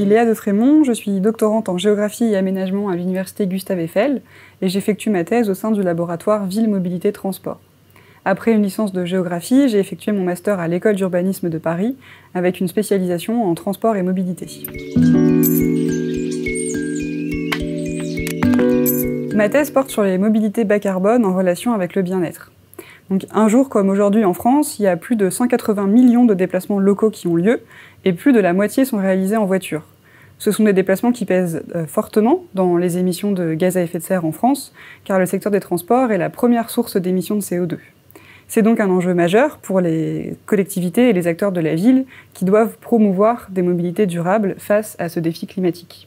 Léa de Trémont, je suis doctorante en géographie et aménagement à l'université Gustave Eiffel et j'effectue ma thèse au sein du laboratoire Ville, Mobilité, Transport. Après une licence de géographie, j'ai effectué mon master à l'école d'urbanisme de Paris avec une spécialisation en transport et mobilité. Ma thèse porte sur les mobilités bas carbone en relation avec le bien-être. Donc, un jour comme aujourd'hui en France, il y a plus de 180 millions de déplacements locaux qui ont lieu et plus de la moitié sont réalisés en voiture. Ce sont des déplacements qui pèsent fortement dans les émissions de gaz à effet de serre en France, car le secteur des transports est la première source d'émissions de CO2. C'est donc un enjeu majeur pour les collectivités et les acteurs de la ville qui doivent promouvoir des mobilités durables face à ce défi climatique.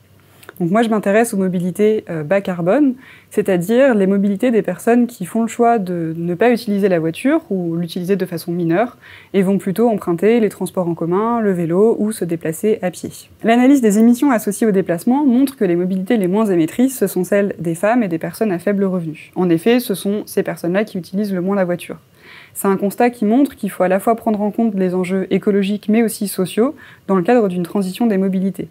Donc moi, je m'intéresse aux mobilités bas carbone, c'est-à-dire les mobilités des personnes qui font le choix de ne pas utiliser la voiture ou l'utiliser de façon mineure et vont plutôt emprunter les transports en commun, le vélo ou se déplacer à pied. L'analyse des émissions associées au déplacement montre que les mobilités les moins émettrices, ce sont celles des femmes et des personnes à faible revenu. En effet, ce sont ces personnes-là qui utilisent le moins la voiture. C'est un constat qui montre qu'il faut à la fois prendre en compte les enjeux écologiques mais aussi sociaux dans le cadre d'une transition des mobilités.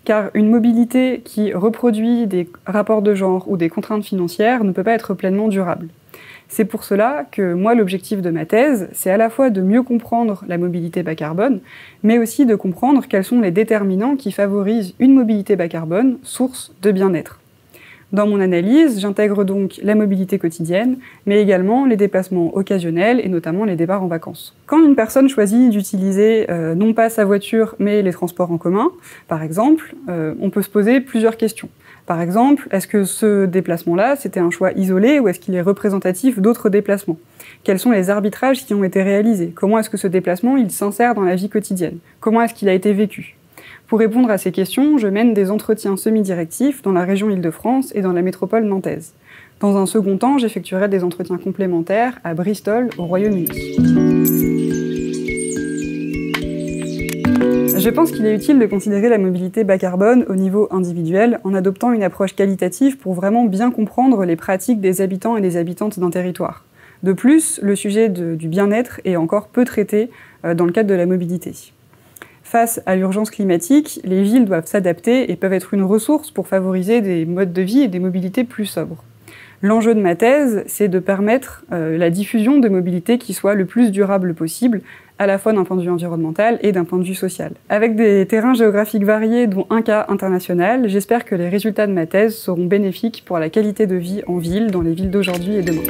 Car une mobilité qui reproduit des rapports de genre ou des contraintes financières ne peut pas être pleinement durable. C'est pour cela que moi, l'objectif de ma thèse, c'est à la fois de mieux comprendre la mobilité bas carbone, mais aussi de comprendre quels sont les déterminants qui favorisent une mobilité bas carbone, source de bien-être. Dans mon analyse, j'intègre donc la mobilité quotidienne, mais également les déplacements occasionnels et notamment les départs en vacances. Quand une personne choisit d'utiliser non pas sa voiture, mais les transports en commun, par exemple, on peut se poser plusieurs questions. Par exemple, est-ce que ce déplacement-là, c'était un choix isolé ou est-ce qu'il est représentatif d'autres déplacements? Quels sont les arbitrages qui ont été réalisés? Comment est-ce que ce déplacement, il s'insère dans la vie quotidienne? Comment est-ce qu'il a été vécu? Pour répondre à ces questions, je mène des entretiens semi-directifs dans la région Île-de-France et dans la métropole nantaise. Dans un second temps, j'effectuerai des entretiens complémentaires à Bristol, au Royaume-Uni. Je pense qu'il est utile de considérer la mobilité bas carbone au niveau individuel en adoptant une approche qualitative pour vraiment bien comprendre les pratiques des habitants et des habitantes d'un territoire. De plus, le sujet du bien-être est encore peu traité dans le cadre de la mobilité. Face à l'urgence climatique, les villes doivent s'adapter et peuvent être une ressource pour favoriser des modes de vie et des mobilités plus sobres. L'enjeu de ma thèse, c'est de permettre la diffusion de mobilités qui soient le plus durables possible, à la fois d'un point de vue environnemental et d'un point de vue social. Avec des terrains géographiques variés, dont un cas international, j'espère que les résultats de ma thèse seront bénéfiques pour la qualité de vie en ville, dans les villes d'aujourd'hui et demain.